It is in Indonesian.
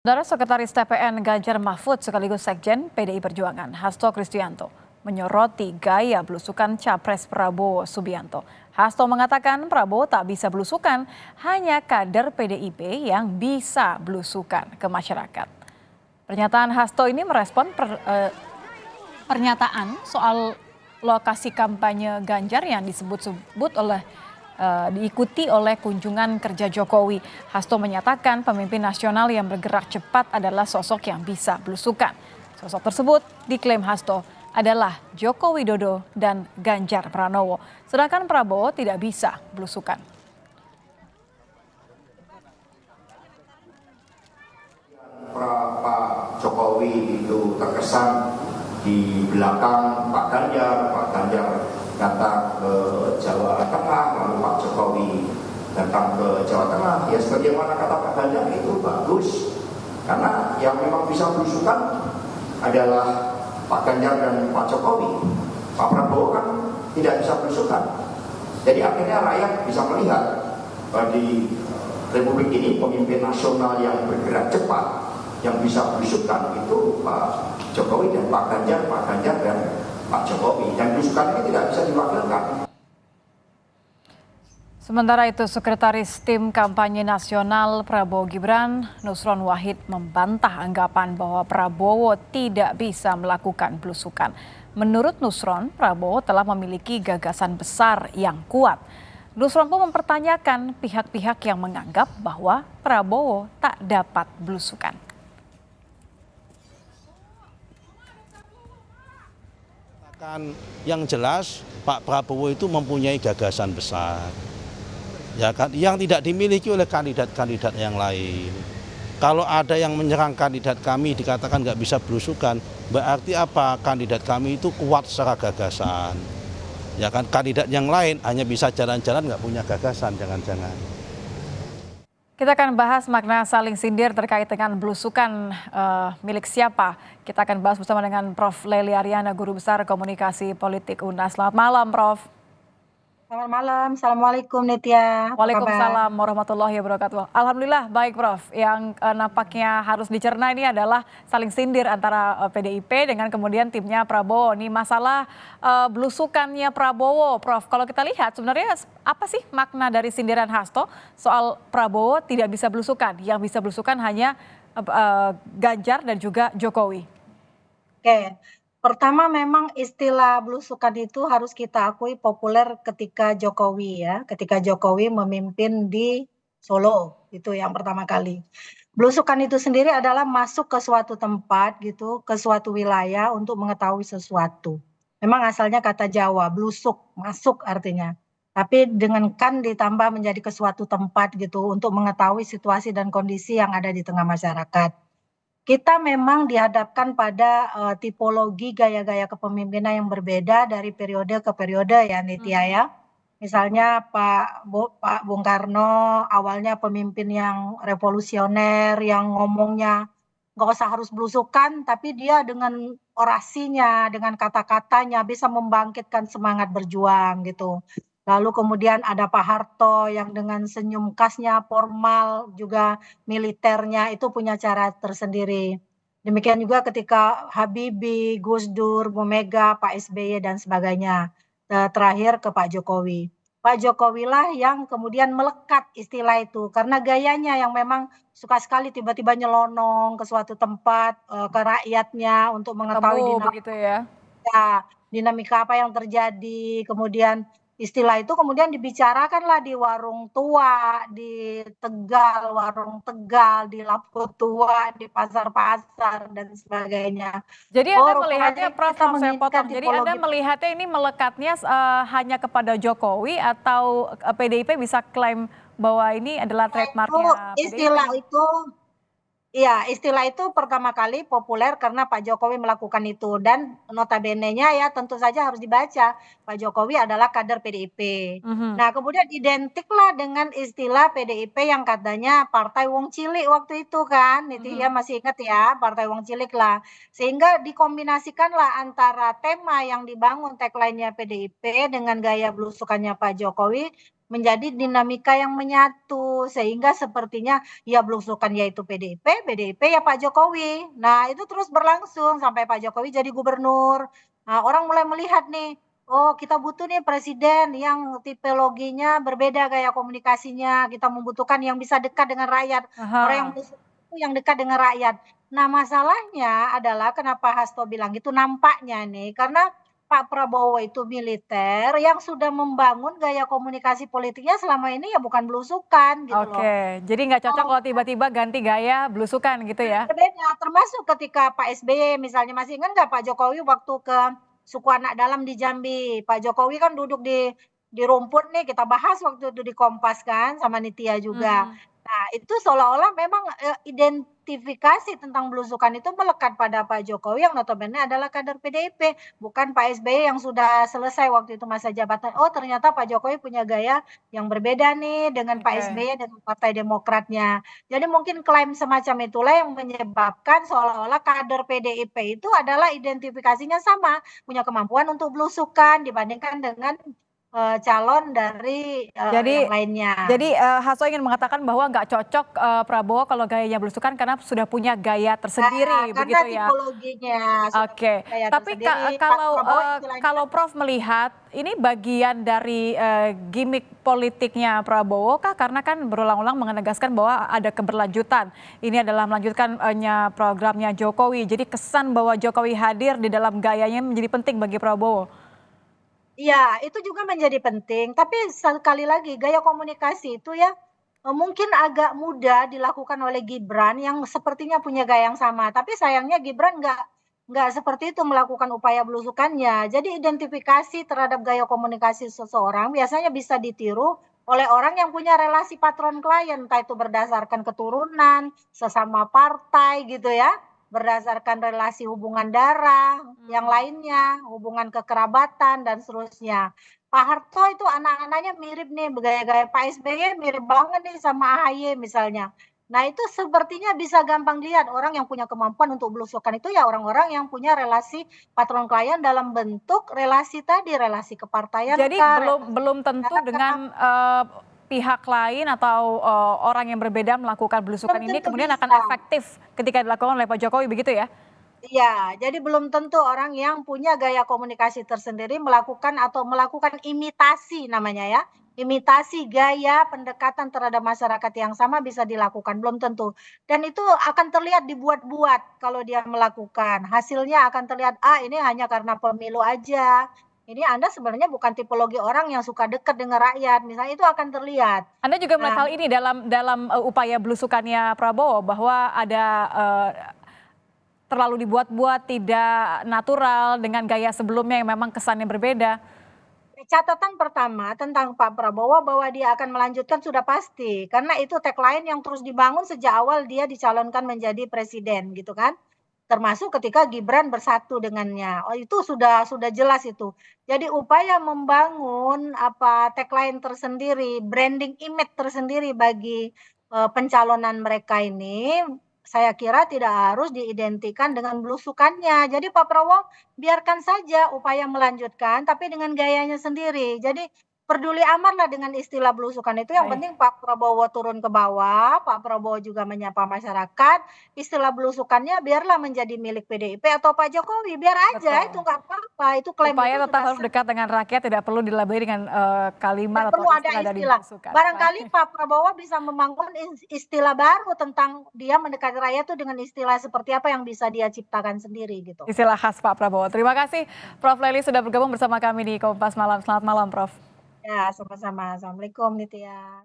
Saudara Sekretaris TPN Ganjar Mahfud sekaligus Sekjen PDI Perjuangan Hasto Kristianto menyoroti gaya belusukan Capres Prabowo Subianto. Hasto mengatakan Prabowo tak bisa belusukan, hanya kader PDIP yang bisa belusukan ke masyarakat. Pernyataan Hasto ini merespon pernyataan soal lokasi kampanye Ganjar yang disebut-sebut diikuti oleh kunjungan kerja Jokowi. Hasto menyatakan pemimpin nasional yang bergerak cepat adalah sosok yang bisa belusukan. Sosok tersebut diklaim Hasto adalah Joko Widodo dan Ganjar Pranowo. Sedangkan Prabowo tidak bisa belusukan. Pak Jokowi itu terkesan di belakang Pak Ganjar datang ke Jawa Tengah, lalu Pak Jokowi datang ke Jawa Tengah. Ya sebagaimana kata Pak Ganjar itu bagus, karena yang memang bisa belusukan adalah Pak Ganjar dan Pak Jokowi. Pak Prabowo kan tidak bisa belusukan. Jadi akhirnya rakyat bisa melihat bahwa di Republik ini pemimpin nasional yang bergerak cepat, yang bisa belusukan itu Pak Jokowi dan Pak Ganjar dan Pak Jokowi. Dan belusukan ini tidak bisa diwakilkan. Sementara itu, Sekretaris Tim Kampanye Nasional Prabowo Gibran, Nusron Wahid membantah anggapan bahwa Prabowo tidak bisa melakukan belusukan. Menurut Nusron, Prabowo telah memiliki gagasan besar yang kuat. Nusron pun mempertanyakan pihak-pihak yang menganggap bahwa Prabowo tak dapat belusukan. Yang jelas Pak Prabowo itu mempunyai gagasan besar, ya kan, yang tidak dimiliki oleh kandidat-kandidat yang lain. Kalau ada yang menyerang kandidat kami dikatakan nggak bisa belusukan, berarti apa? Kandidat kami itu kuat secara gagasan, ya kan. Kandidat yang lain hanya bisa jalan-jalan, nggak punya gagasan, jangan-jangan. Kita akan bahas makna saling sindir terkait dengan belusukan milik siapa. Kita akan bahas bersama dengan Prof. Lely Aryana, Guru Besar Komunikasi Politik UNAS. Selamat malam, Prof. Selamat malam, Assalamualaikum Nitya. Waalaikumsalam warahmatullahi wabarakatuh. Alhamdulillah baik, Prof. Yang nampaknya harus dicerna ini adalah saling sindir antara PDIP dengan kemudian timnya Prabowo. Ini masalah belusukannya Prabowo, Prof. Kalau kita lihat sebenarnya apa sih makna dari sindiran Hasto soal Prabowo tidak bisa belusukan? Yang bisa belusukan hanya Ganjar dan juga Jokowi. Oke, pertama memang istilah belusukan itu harus kita akui populer ketika Jokowi ya, ketika Jokowi memimpin di Solo, itu yang pertama kali. Belusukan itu sendiri adalah masuk ke suatu tempat gitu, ke suatu wilayah untuk mengetahui sesuatu. Memang asalnya kata Jawa, belusuk, masuk artinya. Tapi dengan kan ditambah menjadi ke suatu tempat gitu untuk mengetahui situasi dan kondisi yang ada di tengah masyarakat. Kita memang dihadapkan pada tipologi gaya-gaya kepemimpinan yang berbeda dari periode ke periode ya Nitya ya. Misalnya Pak Bung Karno awalnya pemimpin yang revolusioner, yang ngomongnya nggak usah harus belusukan, tapi dia dengan orasinya, dengan kata-katanya bisa membangkitkan semangat berjuang gitu. Lalu kemudian ada Pak Harto yang dengan senyum khasnya formal juga militernya itu punya cara tersendiri. Demikian juga ketika Habibie, Gus Dur, Bu Mega, Pak SBY dan sebagainya. Terakhir ke Pak Jokowi. Pak Jokowi lah yang kemudian melekat istilah itu karena gayanya yang memang suka sekali tiba-tiba nyelonong ke suatu tempat ke rakyatnya untuk mengetahui Begitu ya. dinamika apa yang terjadi. Kemudian istilah itu kemudian dibicarakanlah di warung tua, di Tegal, warung Tegal, di Lampu Tua, di pasar-pasar dan sebagainya. Jadi Anda melihatnya, rupanya Prof, kita maaf saya menginginkan potong. Jadi Anda tipologi. melihatnya ini melekatnya hanya kepada Jokowi atau PDIP bisa klaim bahwa ini adalah trademarknya PDIP? Istilah itu pertama kali populer karena Pak Jokowi melakukan itu dan notabene-nya ya tentu saja harus dibaca, Pak Jokowi adalah kader PDIP. Nah kemudian identiklah dengan istilah PDIP yang katanya partai wong cilik waktu itu kan, itu ya masih ingat ya, partai wong cilik lah. Sehingga dikombinasikanlah antara tema yang dibangun tagline-nya PDIP dengan gaya belusukannya Pak Jokowi menjadi dinamika yang menyatu sehingga sepertinya ya belusukan yaitu PDIP, PDIP ya Pak Jokowi. Nah, itu terus berlangsung sampai Pak Jokowi jadi gubernur. Nah, orang mulai melihat nih, oh kita butuh nih presiden yang tipologinya berbeda gaya komunikasinya. Kita membutuhkan yang bisa dekat dengan rakyat. Orang yang Aha. belusukan itu yang dekat dengan rakyat. Nah, masalahnya adalah kenapa Hasto bilang gitu nampaknya nih karena Pak Prabowo itu militer yang sudah membangun gaya komunikasi politiknya selama ini ya bukan belusukan gitu loh. Oke, jadi nggak cocok Oh, kalau tiba-tiba ganti gaya belusukan gitu ya? berbeda, termasuk ketika Pak SBY misalnya, masih ingat nggak Pak Jokowi waktu ke suku anak dalam di Jambi, Pak Jokowi kan duduk di rumput nih, kita bahas waktu itu di Kompas kan sama Nitya juga. Mhm. Nah, itu seolah-olah memang, identifikasi tentang belusukan itu melekat pada Pak Jokowi yang notabene adalah kader PDIP, bukan Pak SBY yang sudah selesai waktu itu masa jabatan. Oh, ternyata Pak Jokowi punya gaya yang berbeda nih dengan Pak Oke. SBY dengan Partai Demokratnya. Jadi mungkin klaim semacam itulah yang menyebabkan seolah-olah kader PDIP itu adalah identifikasinya sama, punya kemampuan untuk belusukan dibandingkan dengan, calon dari, yang Jadi lainnya. jadi, Hasto ingin mengatakan bahwa nggak cocok, Prabowo kalau gayanya belusukan karena sudah punya gaya Nah, tersendiri karena begitu ya? tipologinya sudah punya Oke, gaya tapi tersendiri, Pak kalau, Prabowo istilahnya kalau kan Prof melihat ini bagian dari, gimik politiknya Prabowo kah? Karena kan berulang-ulang menegaskan bahwa ada keberlanjutan. Ini adalah melanjutkan, programnya Jokowi. Jadi kesan bahwa Jokowi hadir di dalam gayanya menjadi penting bagi Prabowo. iya, itu juga menjadi penting, tapi sekali lagi gaya komunikasi itu ya, mungkin agak mudah dilakukan oleh Gibran yang sepertinya punya gaya yang sama, tapi sayangnya Gibran nggak seperti itu melakukan upaya belusukannya. Jadi identifikasi terhadap gaya komunikasi seseorang biasanya bisa ditiru oleh orang yang punya relasi patron klien, entah itu berdasarkan keturunan, sesama partai gitu ya, berdasarkan relasi hubungan darah, yang Mmm. lainnya, hubungan kekerabatan dan seterusnya. Pak Harto itu anak-anaknya mirip nih, gaya-gaya Pak SBY mirip banget nih sama AHY misalnya. Nah, itu sepertinya bisa gampang dilihat orang yang punya kemampuan untuk belusukan itu ya orang-orang yang punya relasi patron klien dalam bentuk relasi tadi, relasi kepartaian Jadi kah, belum relasi belum tentu negara kah, dengan, pihak lain atau, orang yang berbeda melakukan belusukan belum ini tentu kemudian akan bisa. efektif ketika dilakukan oleh Pak Jokowi begitu ya? Iya, jadi belum tentu orang yang punya gaya komunikasi tersendiri melakukan imitasi namanya ya, imitasi gaya pendekatan terhadap masyarakat yang sama bisa dilakukan, belum tentu. Dan itu akan terlihat dibuat-buat kalau dia melakukan, hasilnya akan terlihat, "Ah, ini hanya karena pemilu aja, ini Anda sebenarnya bukan tipologi orang yang suka dekat dengan rakyat," misalnya itu akan terlihat. Anda juga melihat Nah, hal ini dalam dalam, upaya belusukannya Prabowo bahwa ada, terlalu dibuat-buat, tidak natural dengan gaya sebelumnya yang memang kesannya berbeda? catatan pertama tentang Pak Prabowo bahwa dia akan melanjutkan sudah pasti, karena itu tagline yang terus dibangun sejak awal dia dicalonkan menjadi presiden gitu kan. Termasuk ketika Gibran bersatu dengannya. Oh itu sudah jelas itu. Jadi upaya membangun tagline tersendiri, branding image tersendiri bagi, pencalonan mereka ini, saya kira tidak harus diidentikan dengan belusukannya. Jadi Pak Prabowo biarkan saja upaya melanjutkan, tapi dengan gayanya sendiri. Jadi peduli amatlah dengan istilah belusukan itu, yang Baik. penting Pak Prabowo turun ke bawah, Pak Prabowo juga menyapa masyarakat, istilah belusukannya biarlah menjadi milik PDIP atau Pak Jokowi, biar aja itu Betul. nggak apa-apa, itu klaim itu Supaya tetap sudah harus sah. dekat dengan rakyat, tidak perlu dilabeli dengan, Nggak kalimat atau perlu ada istilah dari istilah. belusukan. Barangkali Baik. Pak Prabowo bisa membangun istilah baru tentang dia mendekati rakyat itu dengan istilah seperti apa yang bisa dia ciptakan sendiri gitu. Istilah khas Pak Prabowo. Terima kasih Prof. Lely sudah bergabung bersama kami di Kompas Malam. Selamat malam Prof. Ya, sama-sama. Assalamualaikum Nitya.